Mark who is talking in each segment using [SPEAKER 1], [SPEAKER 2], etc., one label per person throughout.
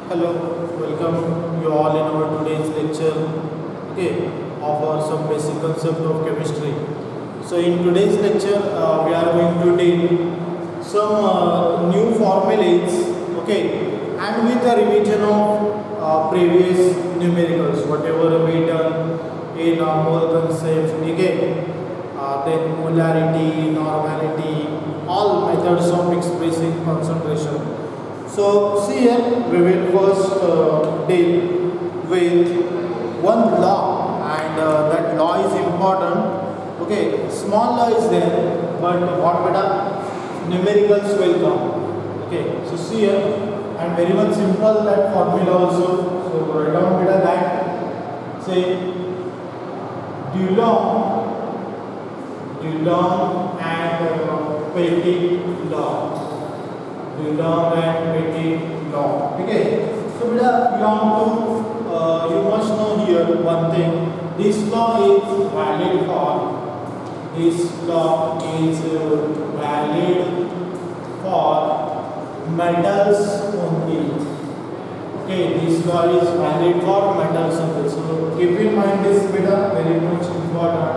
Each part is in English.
[SPEAKER 1] Hello, welcome you all in our today's lecture. Okay, of our some basic concept of chemistry. So in today's lecture, we are going to deal some new formulas. Okay, and with a revision of previous numericals, whatever we done in mole concept. Okay, then molarity, normality, all methods of expressing concentration. So see here we will first deal with one law, and that law is important. Okay, small law is there, but what beta numericals will come. Okay, so see here, and very much simple that formula also. So write down beta that say Dulong and Petit law. Dulong and Petit law. Okay. So beta you must know here one thing. This law is valid for metals only. Okay, this law is valid for metals only. So keep in mind this beta very much important.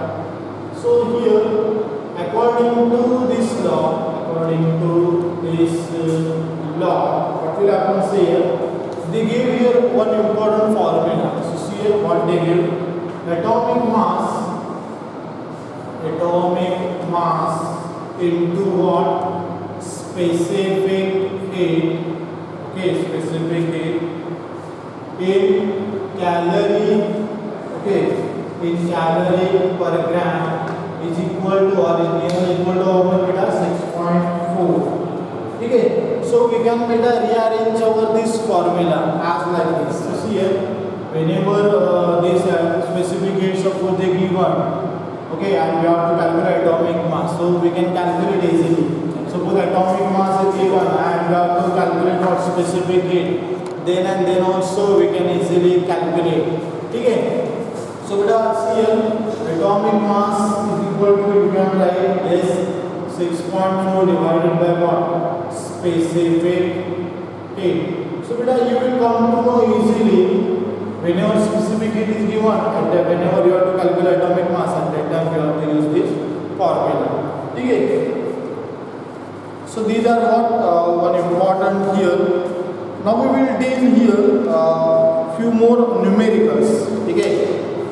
[SPEAKER 1] So here, according to this law, what will happen here? They give here one important formula. So see here what they give: atomic mass into what? Specific heat. Okay, specific heat in calorie. Okay, in calorie per gram is equal to or is equal to how much beta? 6.4. Okay, so we can beta rearrange our this formula as like this. So see here, whenever this specific heat suppose they give one, okay, and we have to calculate atomic mass, so we can calculate easily. Suppose atomic mass is given and we have to calculate what specific heat, then and then also we can easily calculate. Okay. So beta see here, atomic mass is equal to, you can write as 6.4 divided by what? Specific heat. So beta you will come to know easily whenever specific heat is given and whenever you have to calculate atomic mass, at that time you have to use this formula. Okay. So these are what one important here. Now we will deal here few more numericals. Okay.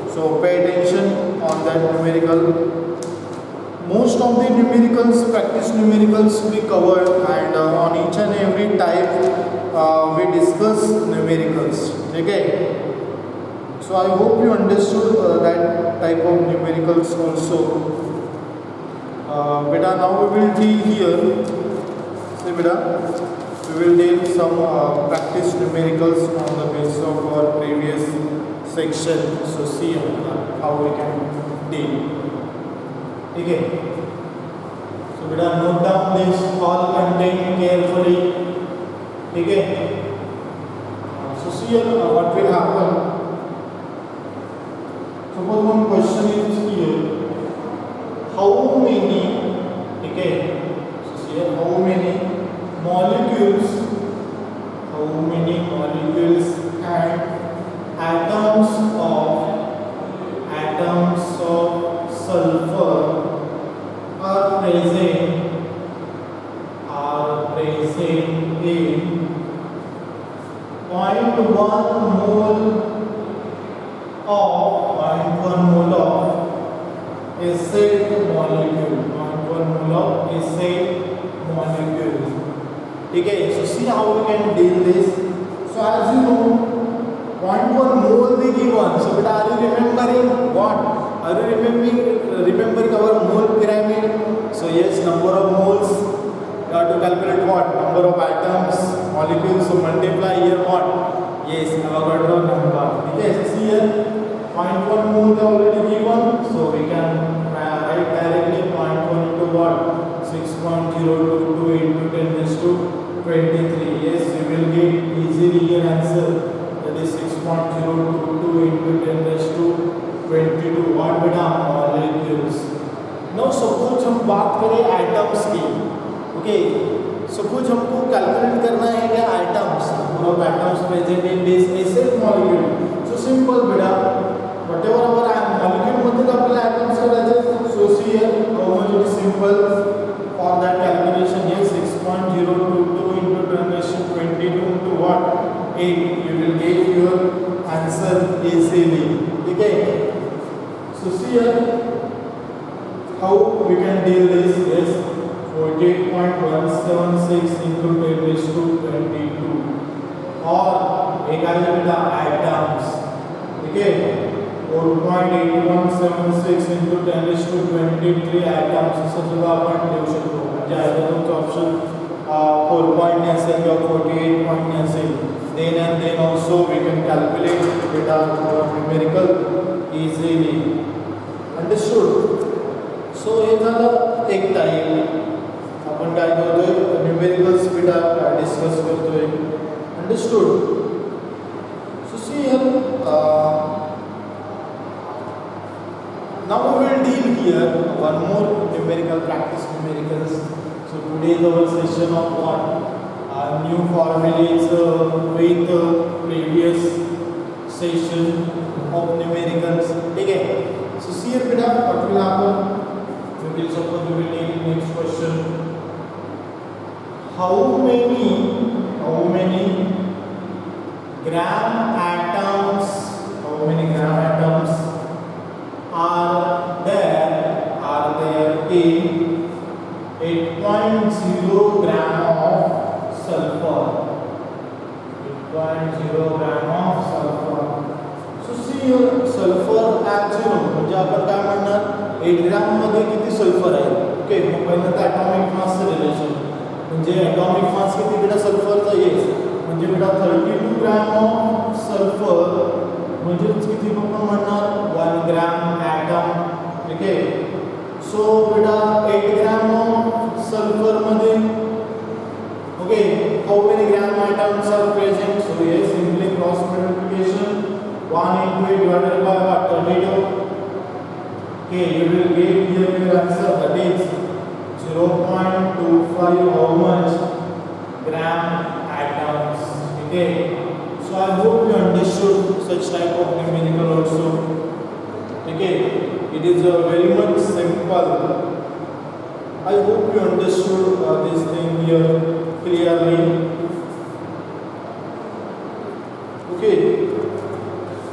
[SPEAKER 1] So pay attention on that numerical. Most of the numericals, practice numericals we covered, and on each and every type we discuss numericals. Okay. So I hope you understood that type of numericals also. Beta now we will deal here. See beta, we will deal some practice numericals on the basis of our previous section. So see how we can deal. Okay. So beta note down this all content carefully. Okay. So see what will happen. Suppose one question is here. How many? Okay. So see how many molecules? And atoms of sulfur are present in 0.1 mole of acid molecule. 0.1 mole of acid molecule. Okay, so see how we can deal this. So as you know, 0.1 mole they given. So but are you remembering what? Are you remembering our mole pyramid? So yes, number of moles. You have to calculate what? Number of atoms, molecules. So multiply here what? Yes, Avogadro number. Okay, so see here, 0.1 mole they already given. So we can write directly 0.1 into what? 6.022 into 10 raised to 23. Yes, we will get easily here answer. That is 6.022 into 10 raised to 22. What beta? Molecules. Now suppose हम बात करें atoms की. Okay. Suppose हमको calculate करना है क्या items, number of items present you will get your answer easily. Okay, so see here how we can deal this. Yes, 48.176 into 10 raised to 22, or एक आ जाए बेटा atoms. Okay, 4.8176 into 10 raised to 23 atoms असं सुद्धा आपण देऊ शकतो. म्हणजे आयतोच option 4 point असेल किंवा 48 point असेल. Then and then also we can calculate beta numerical easily. Understood? So हे झालं एक टाइप. आपण काय करतोय न्यूमेरिकल्स beta डिस्कस करतोय. Understood? So see here now we will deal here one more numerical practice numericals. So today is our session of what new formulas with previous session of numericals. Okay, so see here beta what will happen. We will suppose we will take next question. How many gram atoms are there in 8.0 gram of sulfur? 8.0 gram of sulfur. So see here sulfur atoms म्हणजे आपण काय म्हणणार 8 ग्राम मध्ये किती sulphur आहे. Okay, मग पहिलं तर atomic mass relation म्हणजे ॲटॉमिक मास किती बेटा सल्फरचा येस म्हणजे बेटा 32 ग्राम ऑफ सल्फर म्हणजे किती आपण म्हणणार 1 ग्राम ॲटम. ओके, सो बेटा 8 ग्राम ऑफ सल्फर मध्ये okay how many gram atoms are present. So yes, simply cross multiplication 1 into 8 divided by what 32. Okay, you will get here your answer, that is 0.25 how much gram atoms. Okay, so I hope you understood such type of numerical also. Okay, it is very much simple. I hope you understood this thing here clearly. Okay,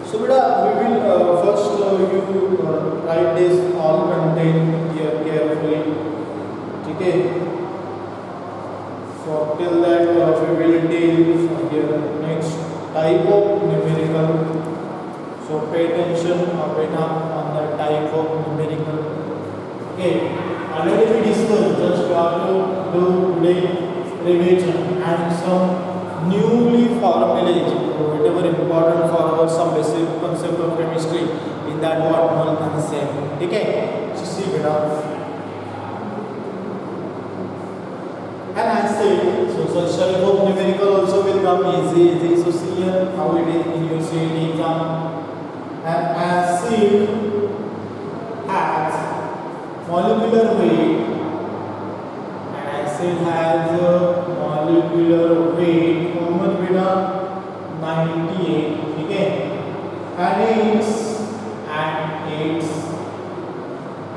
[SPEAKER 1] so beta we will first you write this all content here carefully. Okay, so till that we will deal here next type of numerical. So pay attention beta on the type of numerical. Okay, already we discussed, just we have to do today revision and some newly formulated whatever important for our some basic concept of chemistry in that what mole concept. Okay, so see beta. And I said, so such type of numerical also will come easy. So see here how it is in your CET exam. An acid has molecular weight. An acid has a molecular weight. How much beta? 98. Okay. And its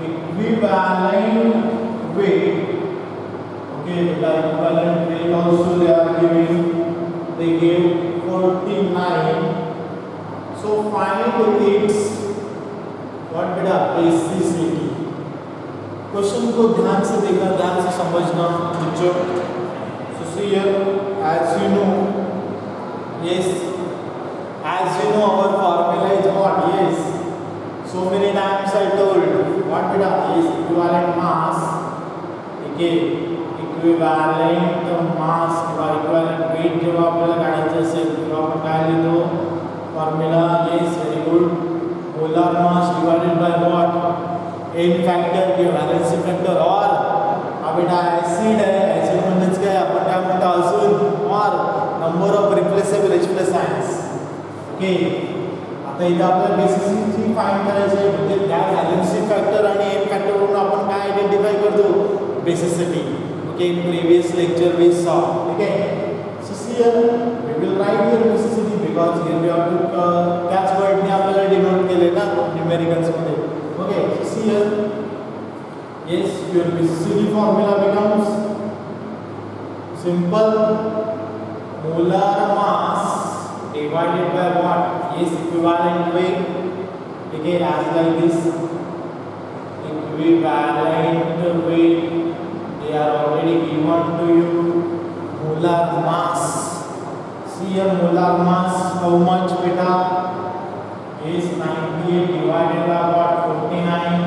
[SPEAKER 1] equivalent weight. Okay, the equivalent weight also they are giving. They gave 49. So find its what beta basicity. Question को ध्यान से देखना, ध्यान से समझना बच्चों. So see here, as you know, yes, as you know our formula is what? Yes, so many times I told what beta is equivalent mass. Okay, equivalent mass or equivalent weight जेव्हा आपल्याला काढायचं असेल तेव्हा आपण काय लिहितो formula. Yes, very good. Molar mass divided by what n factor किंवा valency factor. और हा बेटा ऍसिड आहे, ऍसिड म्हणजेच काय आपण काय म्हणतो अजून और number of replaceable H plus ions. Okay, आता इथे आपल्याला बेसिसिटी फाइंड करायची आहे म्हणजे त्या व्हॅलेन्सी फॅक्टर आणि n फॅक्टर वरून आपण काय आयडेंटिफाय करतो basicity. Okay, in previous lecture we saw. Okay, so see here we will write here basicity because here we have to त्याच वर्डने आपल्याला डिनोट केले ना न्यूमेरिकल्स मध्ये. Okay, so see here, yes, your basicity formula becomes simple molar mass divided by what? Yes, equivalent weight. Okay, as like this. Equivalent weight. They are already given to you. Molar mass. See here, molar mass. How much, beta? Is 98 divided by what? 49.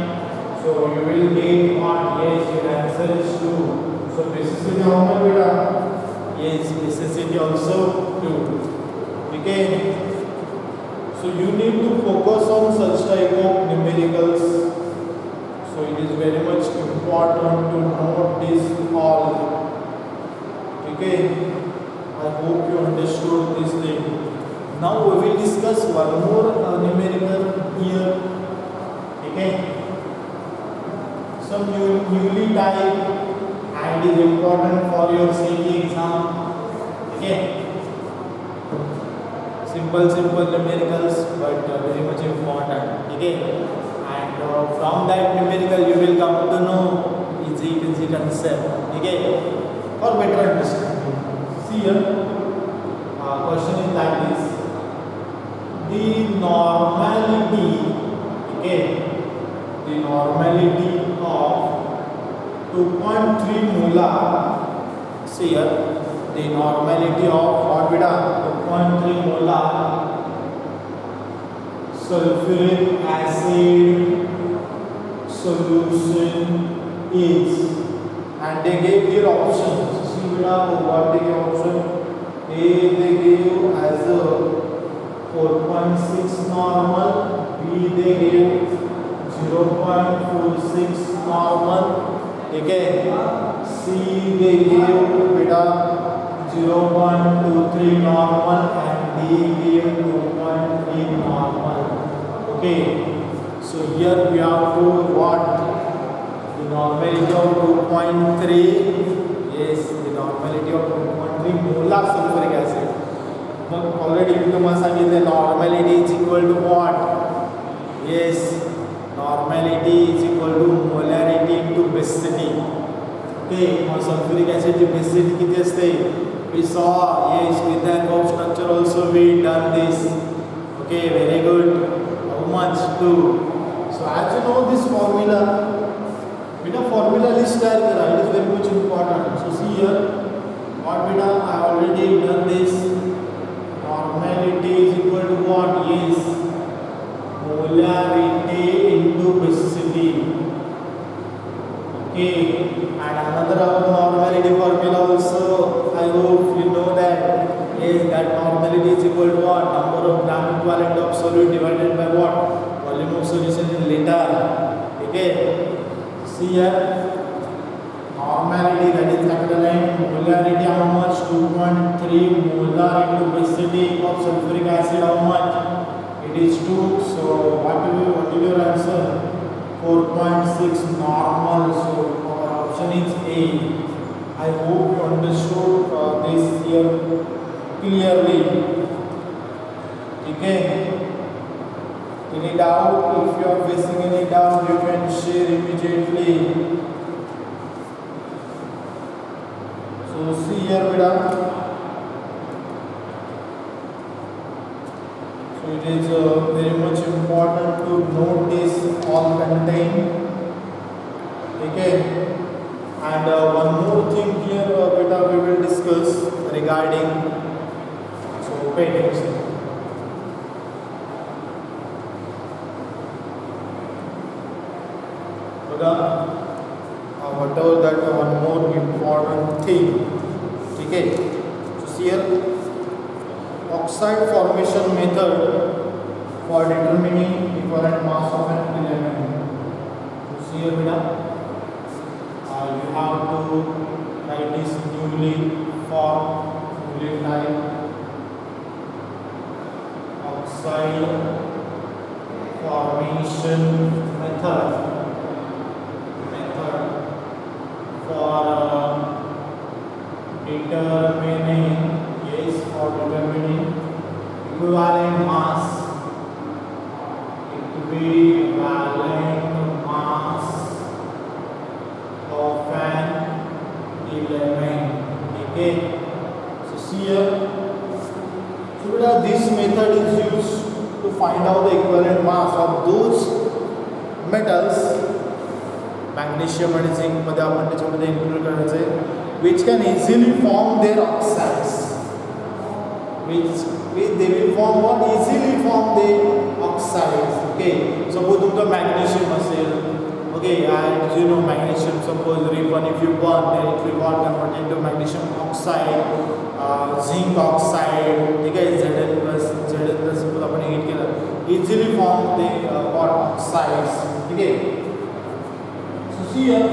[SPEAKER 1] So you will get what? Yes, your answer is 2. So basicity how much, beta? Yes, basicity also 2. Okay. So you need to focus on such type of numericals. So it is very much important to note this all. Okay. I hope you understood this thing. Now we will discuss one more numerical here. Okay. Some newly type and is important for your CT exam. Okay. Simple numericals, but very much important. Okay. And from that numerical you will come to know easy concept. Okay. For better understanding. See here. Question is like this. The normality, okay, the normality of 2.3 molar, see here, the normality of what, beta? 2.3 molar sulfuric acid solution is, and they gave here options. See beta, what they gave option? A they gave as a 4.6 normal, B they gave 0.46 normal, okay, C they gave beta 0.23 normal, and D gave 2.3 normal. Okay, so here we have to what? The normality of 2.3. Yes, the normality of 2.3 molar sulfuric acid. Already you must have the normality is equal to what? Yes, normality is equal to molarity into basicity. Okay, for sulfuric acid the basicity किती असते? We saw, yes, with the above structure also we done this. Okay, very good. How much? 2. So as you know this formula, beta formula list tayar kara. It is very much important. So see here, what beta? I already done this. Normality is equal to what? Yes, molarity into basicity. Okay, and another normality formula also, I hope you know that. Yes, that normality is equal to what? Number of gram equivalent of solute divided by what? Volume of solution in liter. Okay, see here, normality, that is capital N. Molarity how much? 2.3 molar into basicity of sulfuric acid how much? It is 2. So what is your answer? 4.6 normal. So our option is A. I hope you understood this here clearly. Okay. Any doubt? If you are facing any doubt, you can share immediately. So see here, beta. So it is very much important to note this all contain. Okay. And one more thing here, beta, we will discuss regarding. So pay attention. Whatever that one more important thing. Okay, so here oxide formation method for determining equivalent mass of an element. So here beta, you have to write this newly type oxide formation method for determining equivalent mass of an element. Okay, so see here, so beta, this method is used to find out the equivalent mass of those metals, magnesium and zinc मध्ये आपण त्याच्यामध्ये include करायचे, which can easily form their oxides, which they will form what, easily form the oxides. Okay, suppose तुमचा magnesium असेल, okay, and you know magnesium, suppose if you burn, then it will got converted into magnesium oxide, zinc oxide, ठीक है, Zn plus suppose आपण heat केलं, easily form the what, oxides, ठीक है. So see here,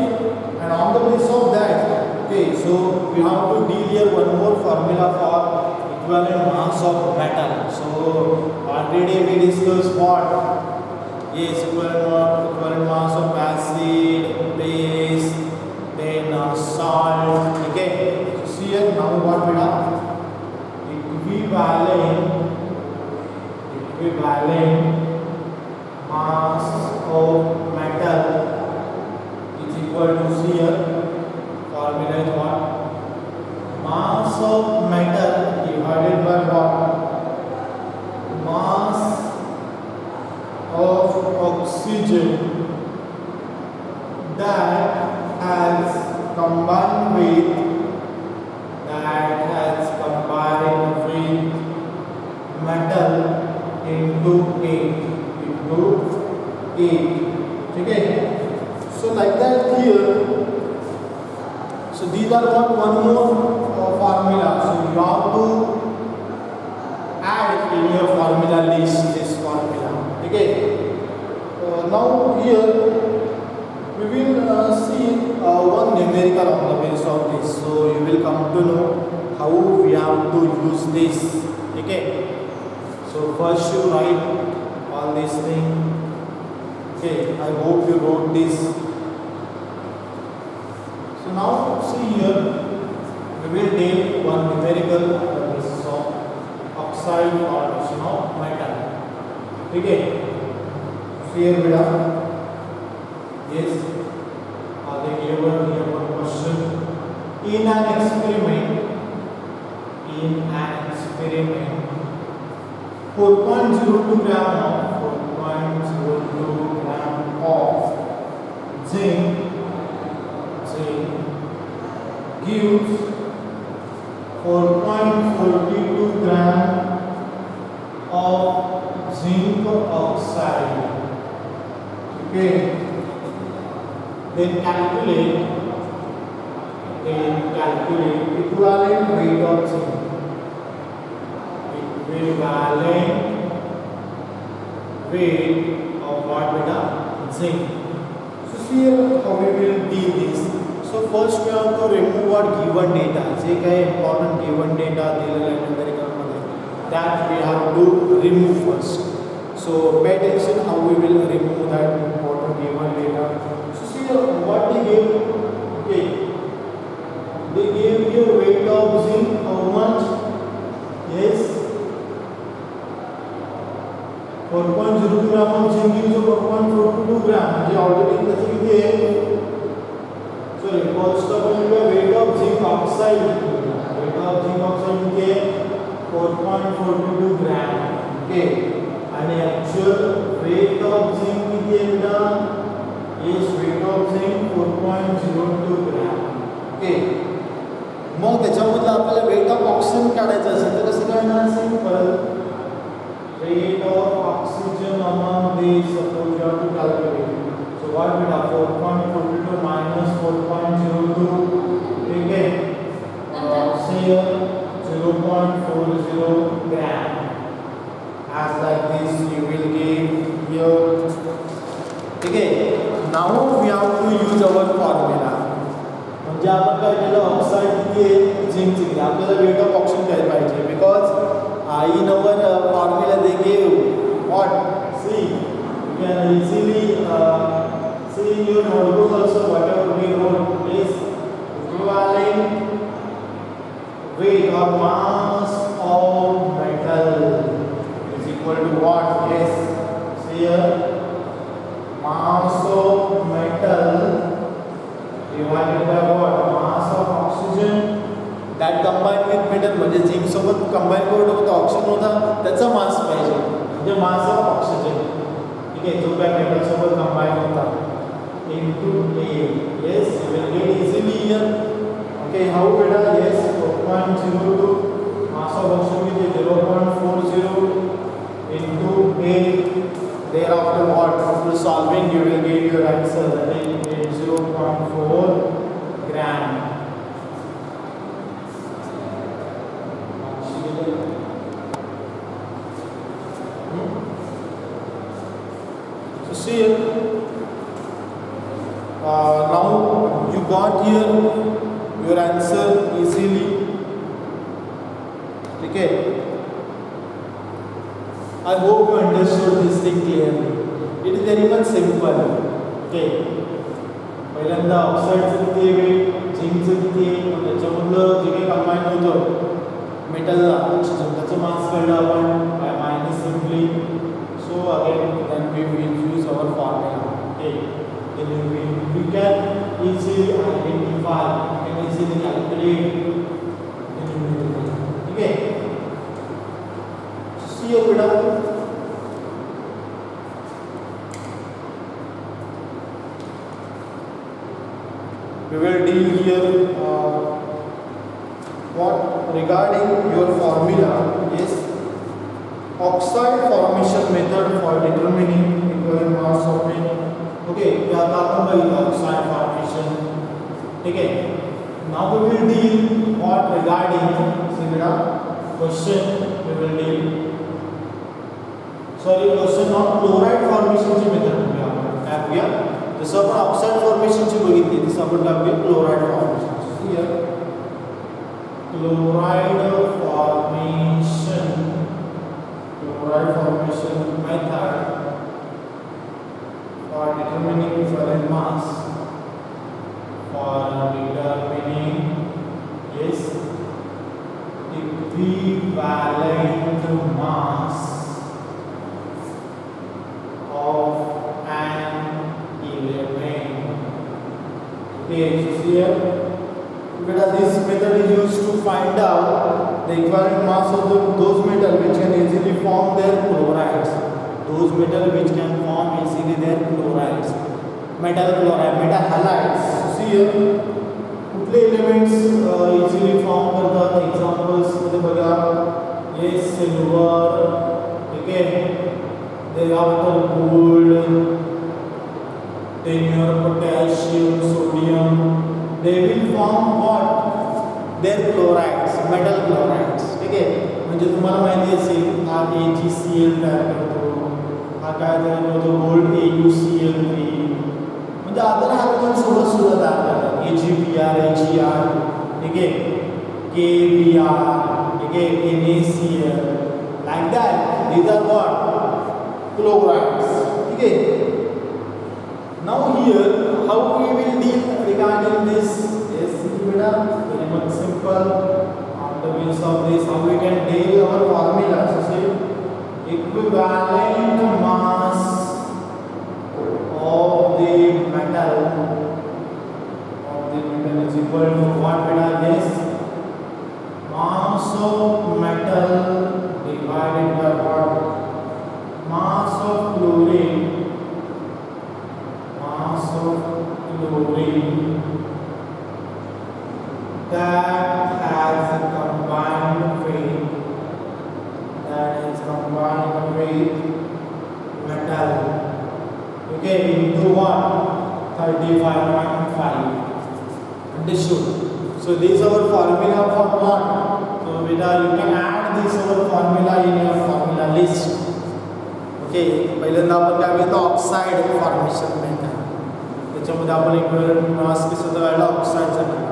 [SPEAKER 1] and on the basis of that, okay, so we have to deal here one more formula for equivalent mass of metal. So already we discussed what, yes, equivalent mass of acid, base, then salt, okay. So see here, now what we have, equivalent mass of metal is equal to, see here, formula is what, mass of metal divided by what, mass of oxygen that has combined with metal into 8, okay. So like that here, so these are one more formula, so you have to add in your formula list this formula, okay. Now here we will see one numerical on the basis of this, so you will come to know how we have to use this, okay. So first you write all these things, okay. I hope you wrote this. So now see here, we will take one numerical on the basis of oxide formation of metal, okay. See here beta, yes, they gave us here one question. In an experiment 4.02 gram of zinc gives 4.42 gram of zinc oxide, okay. Then calculate equivalent weight of zinc. Equivalent weight of what, beta? Zinc. So see here how we will deal this. So first we have to remove what given data. जे काही important given data दिलेला आहे numerical मध्ये, that we have to remove first. So pay attention how we will remove that important given data. So see what they gave. Okay, they gave you weight of zinc how much? Yes, 4.02 gram of zinc gives you 4.42 gram. म्हणजे already त्याची किती आहे? So first of all weight of zinc oxide. Weight of zinc oxide किती आहे? 4.42 gram. Okay. And actual weight of zinc किती आहे बेटा? Yes, weight of zinc 4.02 gram. Okay. मग त्याच्यामधलं आपल्याला weight of oxygen काढायचं असेल तर कसं काढणार? Simple. Weight of oxygen among these, suppose you have to calculate. So what we have, 4.42 minus 4.02, okay. See here 0.40 gram. As like this you will get here, okay. Now we have to use our formula. म्हणजे आपण काय केलं, oxide किती आहे, zinc किती, आपल्याला weight of oxygen काय पाहिजे, because in our formula they gave what, see you can easily see in your notebook also whatever we wrote is equivalent weight or mass of metal is equal to what? Yes, see here, mass of metal divided by what? Mass of oxygen that combines combine with metal म्हणजे zinc सोबत combine करून होता oxygen होता त्याचा मास पाहिजे म्हणजे mass of oxygen. ठीक आहे, जो काय मेटल सोबत कंबाईन होता into A. Yes, you will get easily here. Okay, how beta? Yes, 4.02 mass of oxygen is 0.40 into A. Thereafter what? After solving you will get your answer, that is 0.4 gram. So see here. Now you got here your answer easily. Okay, I hope you understood this thing clearly. It is very much simple. Okay, पहिल्यांदा ऑक्साईडचं किती आहे, झिंकचं किती आहे, मग त्याच्यामधलं जे काही combine होतं मेटलला oxygen त्याचं mass काढलं आपण by minus simply. So again then we will use our formula. Okay, then we can easily identify, we can easily calculate the numerical. Okay, see here beta, we will deal here what regarding your formula. Yes, oxide formation method for determining equivalent mass of metal. Okay, क्या आता है oxide formation. ठीक है, now we will deal what regarding similar question we will deal sorry question on chloride formation ची method बघूया आपण. काय बघूया, जसं आपण ऑक्साइड फॉर्मेशन ची बघितली तसं आपण बघूया chloride formation. Here chloride formation method for determining equivalent mass, for determining yes equivalent mass of an element. Okay, so here this method is used to find out the equivalent mass of those metal which can easily form their chlorides. Those metal which can form easily their chlorides, metal chloride, metal halides. See here, कुठले elements easily form करतात examples मध्ये बघा. Yes, silver. ठीक आहे, thereafter gold, then your potassium, sodium. They will form what? Their chlorides, metal chlorides. ठीक आहे, म्हणजे तुम्हाला माहिती असेल हा AgCl तयार करतो, हा काय तयार करतो गोल्ड AuCl3, म्हणजे अदर हायड्रोजन सोबत सुद्धा तयार करतात AgBr, AgR. ठीक आहे, KBr. ठीक आहे, NaCl. Like that these are what chlorides. ठीक आहे, now here how we will deal regarding this. Yes, beta, very much simple. On the basis of this how we can deal our formula. So say equivalent mass of the metal is equal to what beta? Yes, mass of metal divided by what? Mass of chlorine. Mass of chlorine that has a combined weight, that is combined with metal. Okay, into what? 35.5. Understood? So this is our formula for what? So beta, you can add this our formula in your formula list. Okay, पहिल्यांदा आपण काय घेतो oxide formation method. त्याच्यामध्ये आपण equivalent मास कसं काढला ऑक्साइडचा काढला.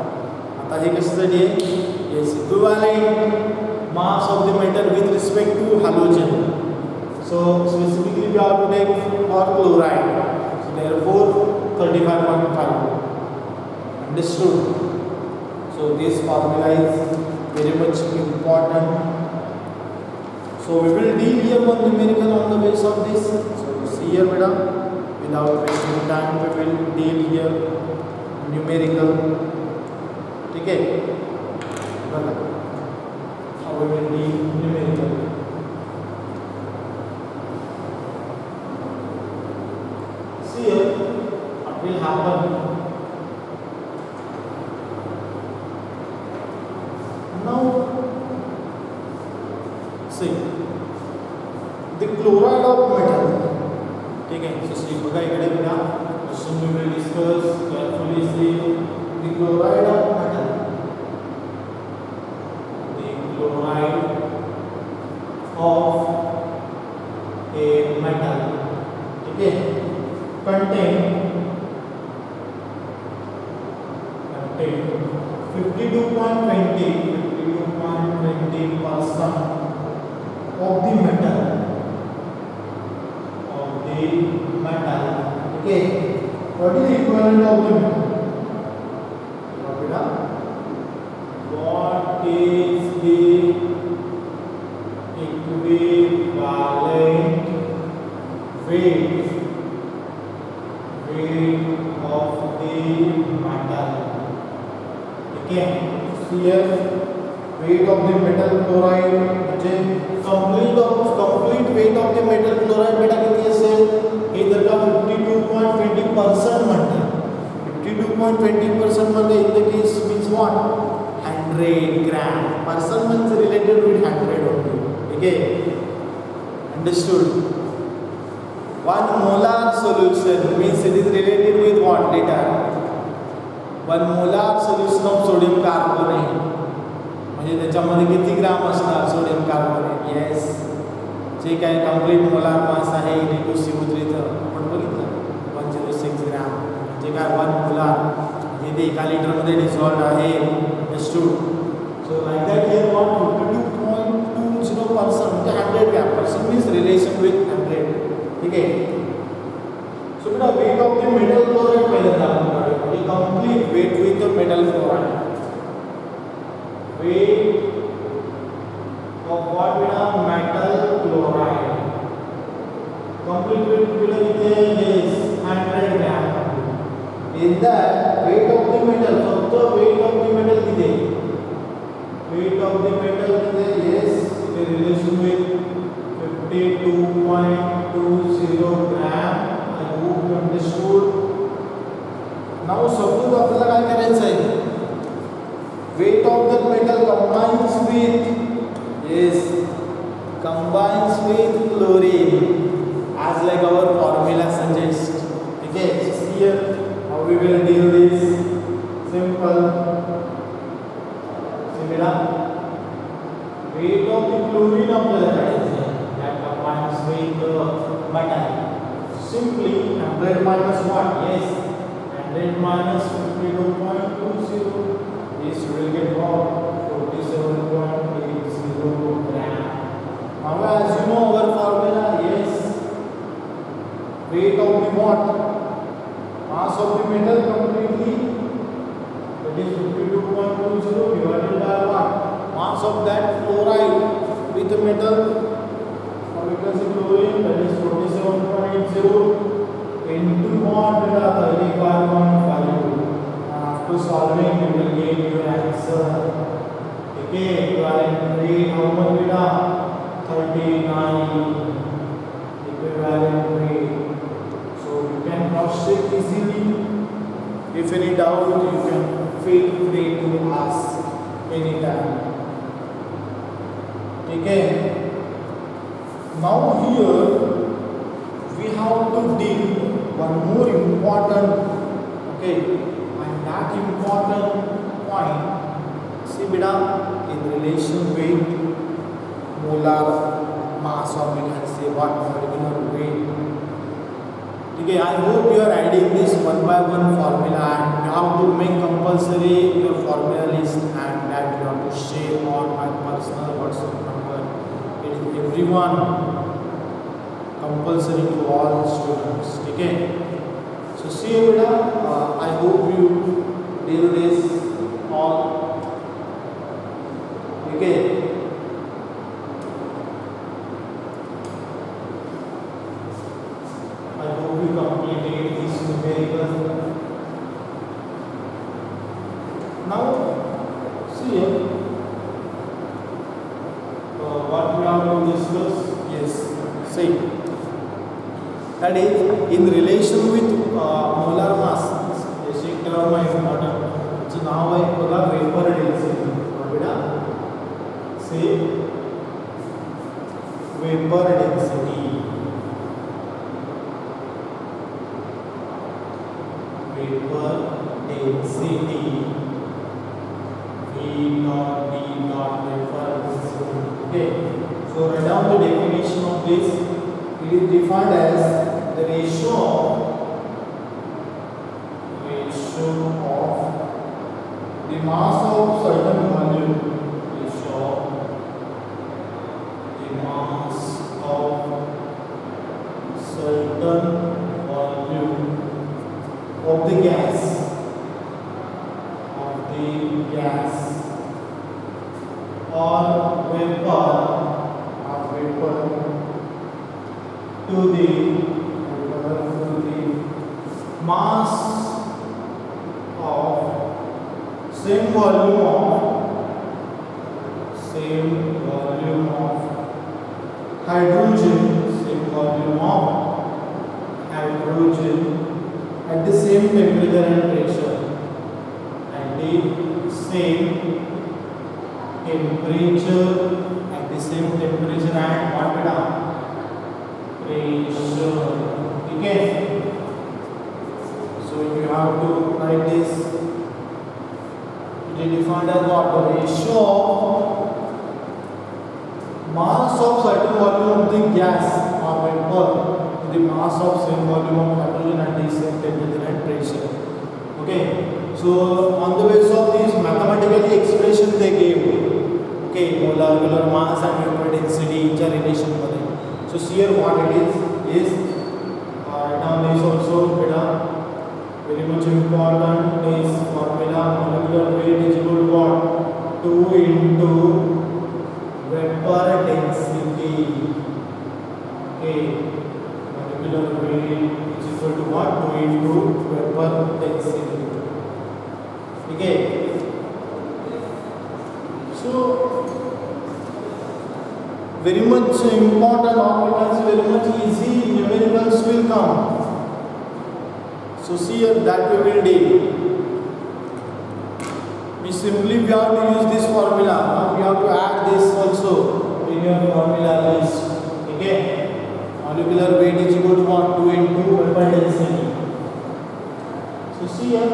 [SPEAKER 1] आता हे कशासाठी आहे? Yes, equivalent mass of the metal with respect to halogen. So specifically we have to take for chloride. So therefore 35.5. Understood? So this formula is very much important. So we will deal here one numerical on the basis of this. So see here beta, without wasting time we will deal here numerical. ठीक है, बघा we will be numerical. See here, what will happen? Now, see the chloride of metal. Okay, so see, we will discuss carefully. See the chloride of metal. The chloride of a metal. Okay, contain 52.20% of the metal. Okay, what is the equivalent of the metal? What is the equivalent weight of the metal? Okay, here weight of the metal chloride, complete weight of the metal chloride beta कितनी असेल? इधर का 52.20% म्हणते. 52.20% मध्ये in the case means what? 100 gram. Person means related with 100 only. Okay, understood? 1 molar solution means it is related with what? Liter. 1 molar solution of sodium carbonate. म्हणजे त्याच्यामध्ये किती ग्राम असणार सोडियम कार्बोनेट? येस, जे काही कंप्लीट मोलार मास आहे CO3 आपण बघितलं 106 ग्राम, म्हणजे काय 1 मोलार म्हणजे ते 1 लिटरमध्ये डिसॉल्व्ड आहे. Understood? So like that here 52.20% म्हणजे 100 gram. Percent means relation with 100. ठीक आहे. सो बेटा weight of the metal chloride पहिल्यांदा आपण काढूया. Complete weight with the metal chloride. Weight of what beta? Metal chloride. Complete weight beta is 100 gram. In that weight of the metal, so weight of the metal किती? Weight of the metal किती? Yes, in relation with 52.20 gram. I hope you understood. Now suppose आपल्याला काय करायचं आहे? Weight of the metal combines with chlorine as like our formula suggests. Okay, so here how we will deal this? Simple. See beta, weight of the chlorine that combines with the metal. Simply 100 minus what? Yes, 100 minus 52.20. This will get what? 47.80 gram. Now as you know our formula, yes, weight of the what? Mass of the metal completely, that is 52.20 divided by what? Mass of that chloride with the metal, or we can say chlorine, that is 47.80 into what? 35.52. After solving you will get your answer. Okay, equivalent weight how much beta? 39. Equivalent weight. So you can cross check easily. If any doubt you can feel free to ask anytime. Okay. Now here we have to deal one more important. Okay. That important point, see beta, in relation with molar mass, or we can say what molecular weight. Okay, I hope you are adding this one by one formula, and you have to make compulsory your formula list, and that you have to share on my personal WhatsApp number. It is everyone compulsory to all students. Okay. So see you beta. I hope you deal this all. Okay. I hope you completed this numerical. Now see here. discuss? Yes. See, that is in relation with molar mass. याची एक term आहे important. त्याचं नाव आहे बघा vapour density. बेटा से vapour density. Vapor density. V naught D naught vapor density. Okay. So write down the definition of this. It is defined as the ratio of the mass of certain volume. Ratio of the mass of certain volume of the gas or vapor to the mass of same volume of hydrogen at the same temperature and pressure. At the same temperature and what beta? Pressure. Okay. So if you have to write this, it is defined as what? The ratio of mass of certain volume of the gas or vapor to the mass of same volume of hydrogen at the same temperature and pressure. Okay. So on the basis of this mathematical expression they gave. Okay, molecular mass and vapor density interrelation मध्ये. So here what it is now this also beta very much important is formula. Molecular weight is equal to what? 2 into vapor density. Okay, molecular weight is equal to what? 2 into vapor density. Okay. So very much important, or we can say very much easy numericals will come. So see here that we will deal. We simply have to use this formula. We have to add this also in your formula list. Okay. Molecular weight is equal to what? 2 into vapor density. So see here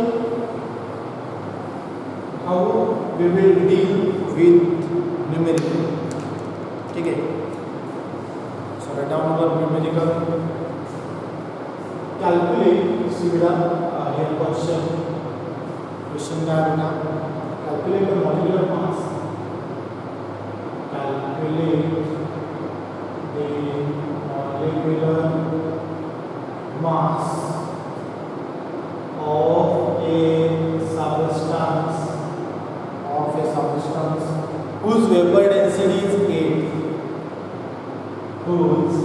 [SPEAKER 1] how we will deal with numerical. Okay. So write down our numerical. Calculate. See here question क्या है? Calculate the molecular mass. Calculate the molecular mass of a substance whose vapor density is 8. Whose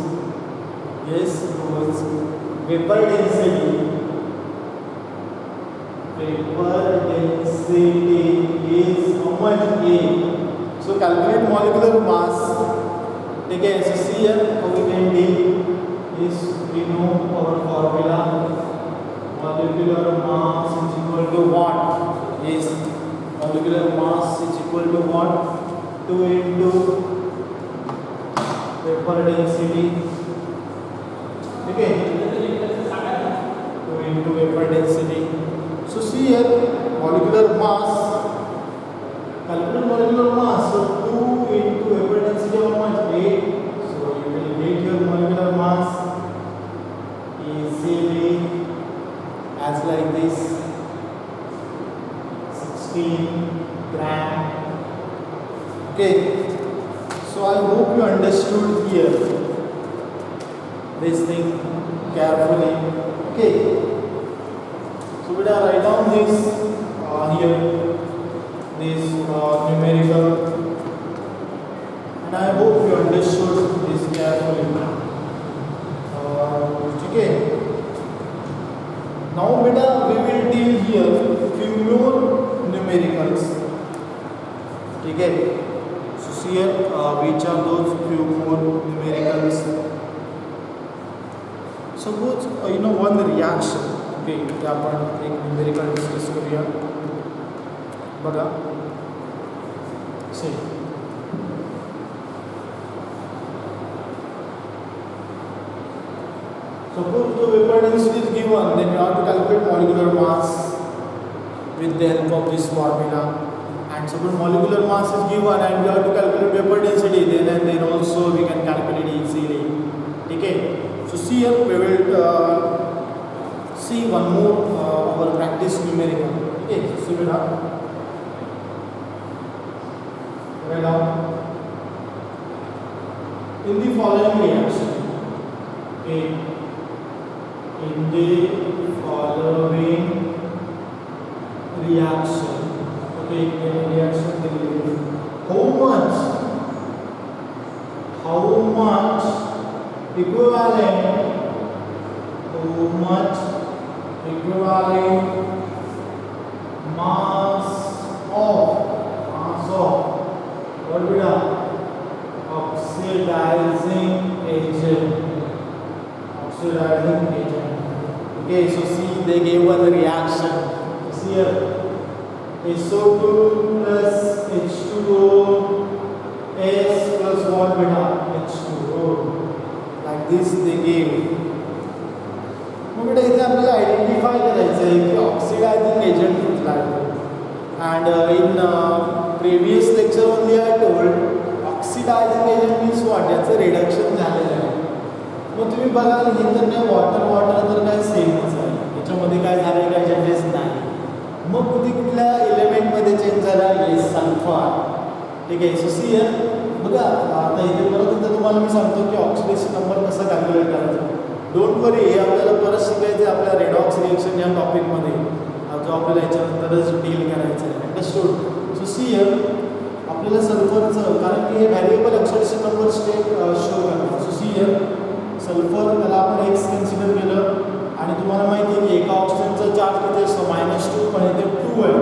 [SPEAKER 1] vapor density is how much? 8. So calculate molecular mass. Okay, so see here how we can deal is we know our formula. Molecular mass is equal to what? Is molecular mass is equal to what? 2 into vapor density. Okay, 2 into vapor density. So see here molecular mass. Calculate molecular mass. So 2 into vapor density how much? 8. So you will get your molecular mass easily as like this. 16 gram. Okay. So I hope you understood here this thing carefully. Okay. So we will write down this here, this numerical, and I hope you understood this carefully. Okay. Now beta we will deal here few more numericals. Okay. So see here which are those few more numericals. Suppose one reaction. Okay, ते आपण एक numerical discuss करूया. बघा से suppose the vapor density is given, then you have to calculate molecular mass with the help of this formula. And suppose molecular mass is given and we have to calculate vapor density, then also we can calculate easily. Okay, so see here we will see one more our practice numerical. Okay, so we have right now in the following reaction. Okay, in the following reaction. Okay, in reaction how much equivalent mass of what we have oxidizing agent. Okay, so see they gave one reaction. See here SO2 plus H2O S plus what beta H2O, like this they gave. मग बेटा इथे आपल्याला identify करायचं आहे की oxidizing agent कुठला आहे. And in previous lecture only I told oxidizing agent means what, याचं reduction झालेलं आहे. मग तुम्ही बघाल हे तर नाही वॉटर तर काय सेमच आहे, याच्यामध्ये काय झालं काय चेंजेस नाही. मग कुठल्या एलिमेंटमध्ये चेंज झाला, येस सल्फर. ठीक आहे, सो सी हियर बघा आता इथे परत एकदा तुम्हाला मी सांगतो की ऑक्सिडेशन नंबर कसा कॅल्क्युलेट करायचा. डोंट वरी, हे आपल्याला परत शिकायचं आहे आपल्या रेडॉक्स रिएक्शन या टॉपिकमध्ये, जो आपल्याला याच्यानंतरच डील करायचं आहे. अंडरस्टूड. सो सी हियर आपल्याला सल्फरचं, कारण की हे valuable oxidation number step show करणार. सो सी हियर सल्फर त्याला आपण एक्स कन्सिडर केलं आणि तुम्हाला माहिती आहे की एका ऑक्सिजनचा चार्ज किती असतो -2, पण इथे 2 आहे,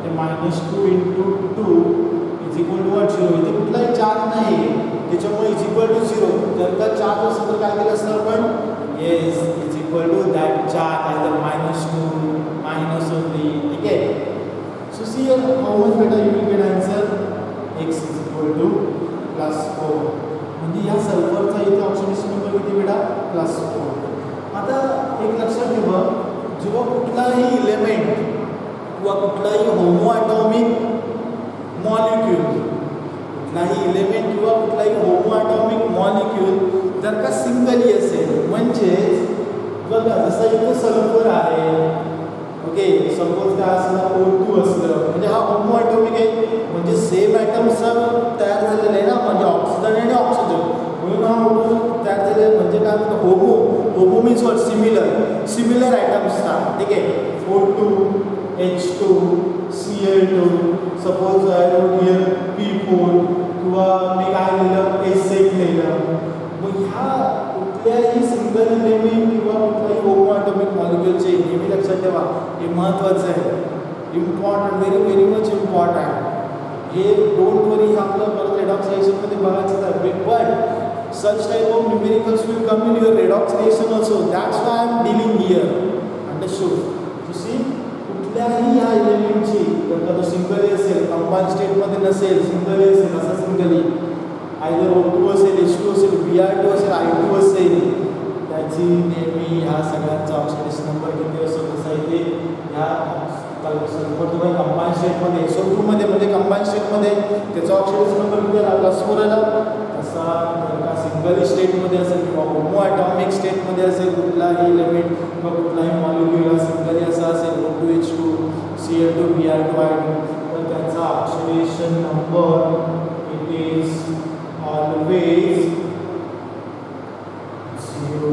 [SPEAKER 1] ते -2 × 2 इज इक्वल टू व्हॉट 0. इथे कुठलाही चार्ज नाही त्याच्यामुळे इज इक्वल टू 0. जर का चार्ज असेल तर काय केलं असतं आपण, yes is equal to that charge either -2 minus only. ठीक आहे, so see here how much बेटा you will get answer x is equal to +4. म्हणजे या सल्फरचा इथे ऑक्सिडेशन नंबर किती बेटा +4. आता एक लक्षात ठेवा, जेव्हा कुठलाही इलेमेंट किंवा कुठलाही होमो ॲटॉमिक मॉलिक्यूल जर का सिंगली असेल, म्हणजे बघा जसं इथे सल्फर आहे. ओके, सपोज काय असलं O2 असलं म्हणजे हा होमो ॲटॉमिक आहे, म्हणजे सेम ॲटम्स तयार झालेले आहे ना, म्हणजे ऑक्सिजन आणि ऑक्सिजन म्हणून हा O2 तयार झाले. म्हणजे काय म्हणतो होमो मीन्स वॉट, सिमिलर ॲटम्सचा. ठीक आहे, O2 H2 Cl2 suppose I road here P4 किंवा मी काय लिहिलं S8 लिहिलं. मग ह्या कुठल्याही सिंगल एलिमेंट किंवा कुठल्याही होमो ॲटॉमिक मॉलिक्युलचे नेहमी लक्षात ठेवा, हे महत्त्वाचं आहे, इम्पॉर्टंट, व्हेरी मच इम्पॉर्टंट. हे डोंट वरी, आपलं परत रेडॉक्स रिएक्शनमध्ये बघायचं आहे. But such type of numericals will come in your redox reaction also. That's why I am dealing here. Understood? You see, कुठल्याही ह्या एलिमेंटची जर का तो सिंगली असेल, कंबाईन स्टेटमध्ये नसेल, सिंगली असेल, असा सिंगली आयदर O2 असेल, H2 असेल, Br2 असेल, I2 असेल, त्याची नेहमी ह्या सगळ्यांचा ऑक्सिडेशन नंबर किती असतो तसा इथे ह्या सल्फर तुम्हाला कंबाईन स्टेटमध्ये SO2 मध्ये म्हणजे कंबाईन स्टेटमध्ये त्याचा ऑक्सिडेशन नंबर किती आला +4 आला. तसा जर का सिंगल स्टेटमध्ये असेल किंवा होमो ॲटॉमिक स्टेटमध्ये असेल कुठलाही एलिमेंट किंवा कुठलाही मॉलिक्युल सिंगली असा असेल O2 H2 Cl2 Br2 I2, तर त्याचा oxidation number it is always 0.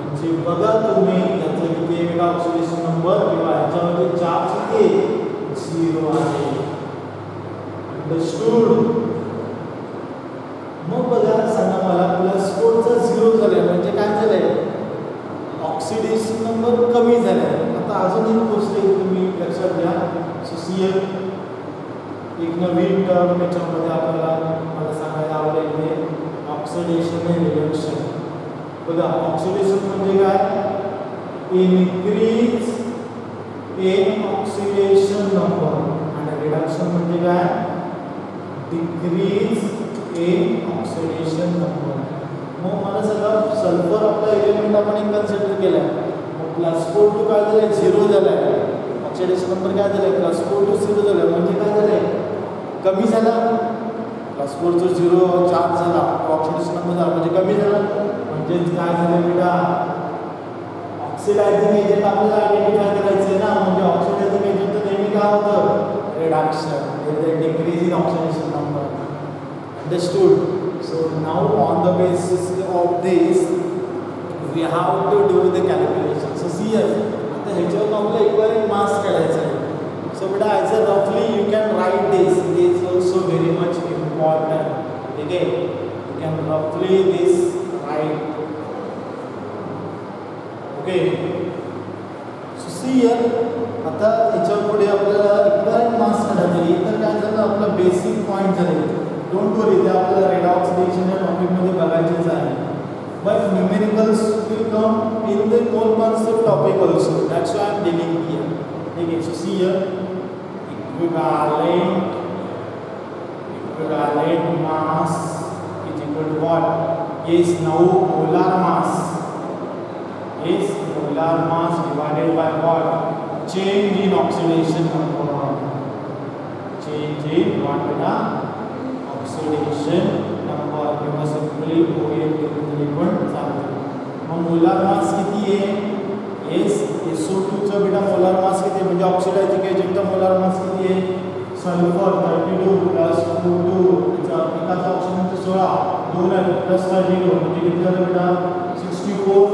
[SPEAKER 1] म्हणजे बघा तुम्ही त्याचं किती वेगळा ऑक्सिडेशन नंबर किंवा ह्याच्यामध्ये चार्ज किती 0 आहे. अंडरस्टूड. मग बघा सांगा मला +4चा 0 झालं म्हणजे काय झालंय, ऑक्सिडेशन नंबर कमी झालाय. आता अजून एक गोष्ट तुम्ही लक्षात घ्या. सो Cl एक नवीन टर्म त्याच्यामध्ये आपल्याला मला सांगायला आवडेल ते ऑक्सिडेशन आणि रिडक्शन. बघा ऑक्सिडेशन म्हणजे काय, इनक्रीज इन ऑक्सिडेशन नंबर आणि रिडक्शन म्हणजे काय, डिक्रीज इन ऑक्सिडेशन नंबर. मग मला सगळं सल्फर आपला एलिमेंट आपण एक कन्सिडर केला आहे. मग +4 काय झालं आहे, 0 झाला आहे. ऑक्सिडेशन नंबर काय झालं आहे, +4 0 झालं आहे. म्हणजे काय झालं आहे, कमी झाला. +4 तो 0 चार्ज झाला, ऑक्सिडेशन नंबर झाला म्हणजे कमी झाला. म्हणजेच काय झालं बेटा, ऑक्सिडायझिंग एजंट आपल्याला आयडेंटिफाय करायचं आहे ना. म्हणजे ऑक्सिडायझिंग एजंट नेहमी काय होतं, reduction, decrease in oxidation number. Understood. So now on the basis of this we have to do the calculation. So see here, आता ह्याच्यावर आपल्याला इक्विव्हॅलेंट मास काढायचा आहे. So बेटा as a roughly you can write this. It is also very much important. ठीक आहे, you can roughly this write. Okay. So see here, आता ह्याच्या पुढे आपल्याला इक्विव्हॅलेंट मास काढायचा आहे. तर काय झालं, आपला बेसिक पॉईंट झाले. डोंट वरी, ते आपल्याला रेडॉक्स रिएक्शनच्या टॉपिकमध्ये बघायचेच आहे. But numericals will come in the mole concept topic also. That's why I am dealing here. ठीक आहे. So see here, equivalent mass is equal to what, is now molar mass, is molar mass divided by what, change in oxidation number. Change in what बेटा, oxidation number किंवा simply OH तरी पण चालतं. मग molar mass किती आहे, SO2 चा बेटा molar mass किती आहे, म्हणजे ऑक्सिडायझिंग एजंटचा मोलार मास किती आहे, सल्फर 32 + 2 त्याचा एकाचा ऑक्सिजनचा 16 2 आहे +30 म्हणजे किती झालं बेटा 64.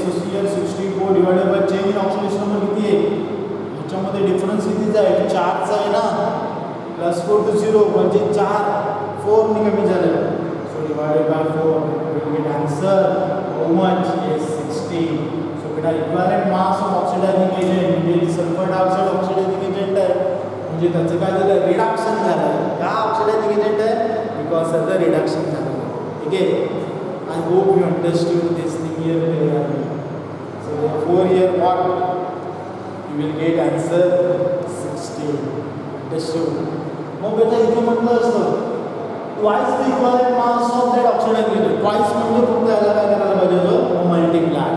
[SPEAKER 1] So here 64 divided by change in oxidation number किती आहे, ह्याच्यामध्ये डिफरन्स कितीचा आहे, 4चा आहे ना. +4 to 0 म्हणजे 4 ने कमी झालं. So divided by 4 will get answer how much, 16. सो बेटा equivalent mass of oxidizing agent म्हणजे सल्फर डायऑक्साइड ऑक्सिडायझिंग एजंट आहे. म्हणजे त्याचं काय झालं, रिडक्शन झालं. का ऑक्सिडायझिंग एजंट आहे, बिकॉज त्याचं रिडक्शन झालं. ठीक आहे. I hope you understood this thing here clearly. So therefore here what you will get answer 16. Understood. मग बेटा इथे म्हटलं असतं twice the equivalent mass of that oxidizing agent. Twice म्हणजे फक्त याला काय करायला पाहिजे होतं, मल्टिप्लाय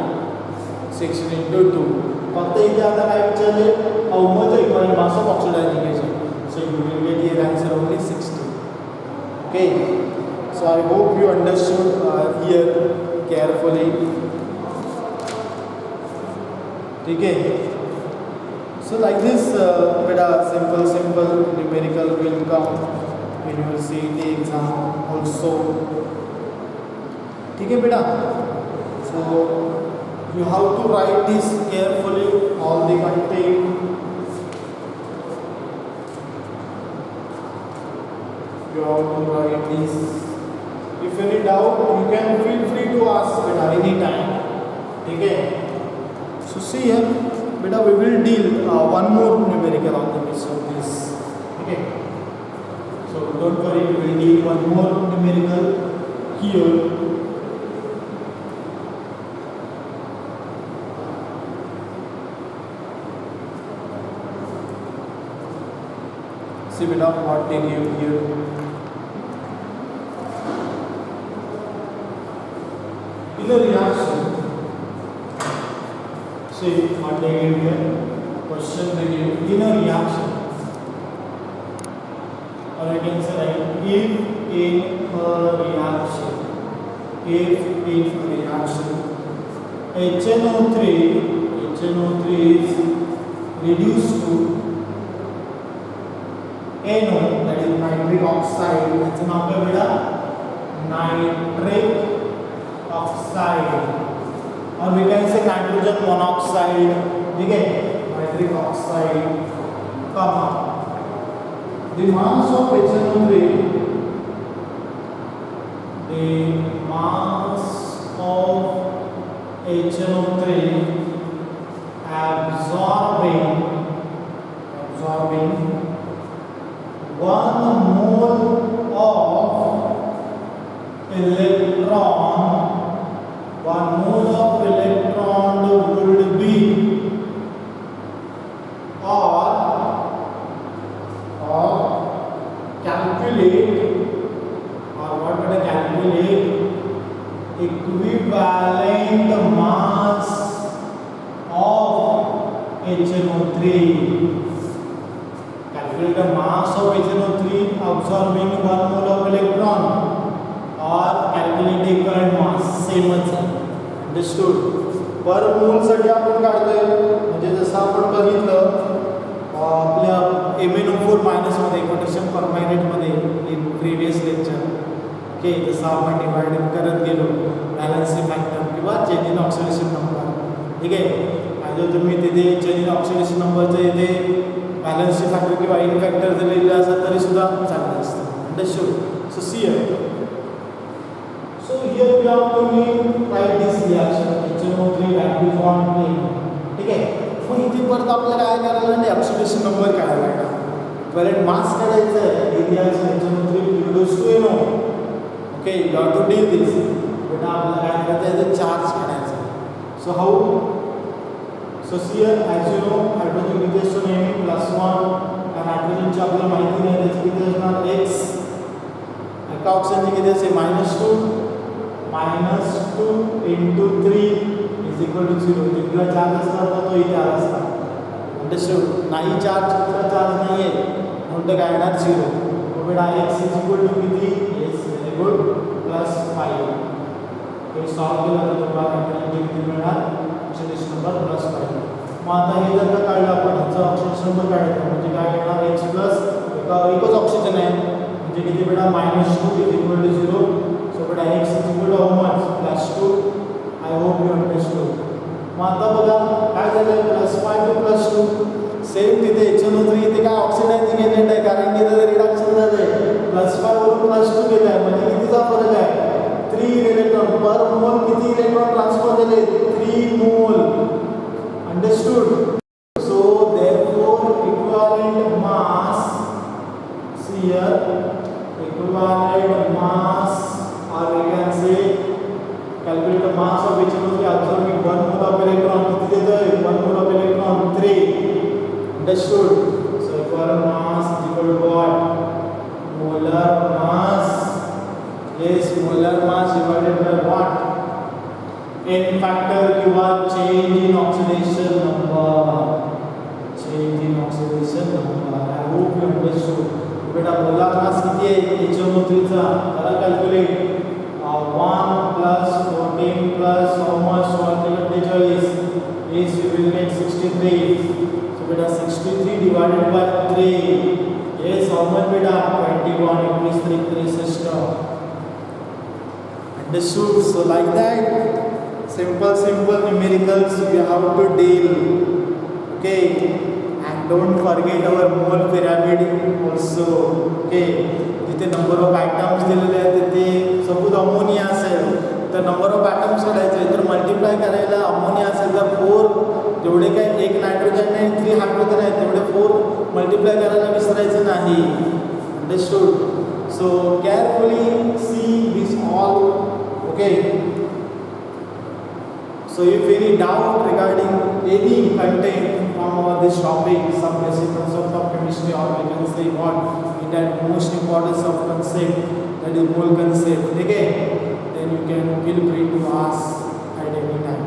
[SPEAKER 1] 16 × 2. फक्त इथे आता काय विचारले, how much the equivalent mass of oxidizing agent. So you will get here answer only 16. Okay. So I hope you understood here carefully. ठीक आहे. So like this, beta simple numerical will come when you will see the exam also. ठीक है बेटा. So you have to write this carefully, all the content. You have to write this. If any doubt, you can feel free to ask beta any time. ठीक है. So see here. Beta, we will deal one more numerical on the basis of this. Okay. So don't worry, we will deal one more numerical here. See beta, what they give here. In a reaction. See what they give here. Question they give in a reaction. Or I can say like if in a reaction, HNO3 is reduced to NO, that is nitric oxide. That's नाम क्या बेटा, nitric oxide. और we can say nitrogen monoxide. ठीक है, nitric oxide, comma. The mass of HNO3, the mass of HNO3 absorbing 1 mole of electron, 1 mole of electron would be, or calculate, or what would I calculate, equivalent mass of HNO3. Calculate the mass of HNO3 absorbing 1 mole of electron, or calculate the current mass, same as understood. पर मोल साठी आपण काढतोय, म्हणजे जसं आपण बघितलं आपल्या MnO4 minus मध्ये पोटॅशियम परमॅंगनेट मध्ये इन प्रीवियस लेक्चर, ओके, जसं आपण डिवाइड करत गेलो बॅलन्सिंग फॅक्टर किंवा चेंज इन ऑक्सिडेशन नंबर, ठीक आहे. आणि जर तुम्ही तिथे चेंज इन ऑक्सिडेशन नंबरचं इथे बॅलन्सिंग फॅक्टर किंवा इन फॅक्टर जर लिहिलं असेल तरी सुद्धा चांगलं असतं. Understood. So see here, so here we have to write this reaction HNO3 values on plane, ठीक आहे. मग इथे परत आपल्याला काय करायला नाही, ऑक्सिडेशन नंबर काढायला लागणार, परत मास काढायचं आहे, area HNO3 reduced to NO, okay. You have to deal this. बेटा आपल्याला काय करायचं आहे, चार्ज काढायचा आहे. So how, so here as you know hydrogen किती असतो नेहमी +1, आणि हायड्रोजनची आपल्याला माहिती नाही त्याची किती असणार x, एका ऑक्सिजनची किती असते -2 into 3 is equal to 0. जिकडला charge असला तर तो इथे आला असता. अंडरस्टूड. नाही चार्ज, इथला चार्ज नाही आहे म्हणून काय येणार 0. मग बेटा x इज इक्वल टू किती, येस व्हेरी गुड, +5. हे सॉल्व केलं तर तुम्हाला म्हणजे किती मिळणार, ऑक्सिडेशन नंबर +5. मग आता हे जर का काढलं आपण, याचा ऑक्सिडेशन नंबर काढायचा म्हणजे काय येणार, x प्लस एकच ऑक्सिजन आहे म्हणजे किती बेटा -2 is equal to 0. So but x is equal to how much, +2. I hope you understood. मग आता बघा काय झालं, +5 to +2 सेम तिथे HNO3 इथे काय ऑक्सिडायझिंग एजंट आहे, कारण की इथे रिडक्शन झालंय, +5 वरून +2 गेलाय म्हणजे कितीचा फरक आहे, 3 इलेक्ट्रॉन पर मोल. किती इलेक्ट्रॉन ट्रान्सफर झाले, 3 mole. Understood. So therefore equivalent mass, see here, equivalent mass, or we can say calculate the mass of HNO3 absorbing 1 mole of electron. किती देतो आहे, 1 mole of electron 3. Understood. So equivalent mass is equal to what, molar mass, yes, molar mass divided by what, n factor किंवा change in oxidation number, change in oxidation number. I hope you understood. बेटा molar mass किती आहे HNO3 चा, त्याला calculate 1 plus 14 plus how much, 43, is you will get 63. So beta 63 divided by 3, yes, how much beta, 21. Increase 3 system. Understood. So like that, simple numericals we have to deal, okay. And don't forget our mole pyramid also, okay. जिथे number of atoms दिलेले आहेत तिथे suppose ammonia असेल तर number of atoms काढायचे, तर multiply करायला ammonia असेल तर 4, जेवढे काय 1 नायट्रोजन आणि 3 हायड्रोजन आहेत तेवढे 4 मल्टिप्लाय करायला विसरायचं नाही. Understood. So carefully see this all, okay. So if any doubt regarding any content from this topic, some basic concept of chemistry, or we can say what in that most importance of concept, that is mole concept, okay, then you can feel free to ask at any time.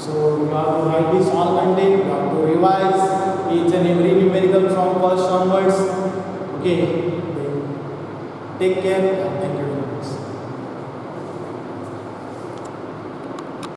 [SPEAKER 1] So you have to write this all content, you have to revise each and every numerical from first onwards, okay. Take care and thank you.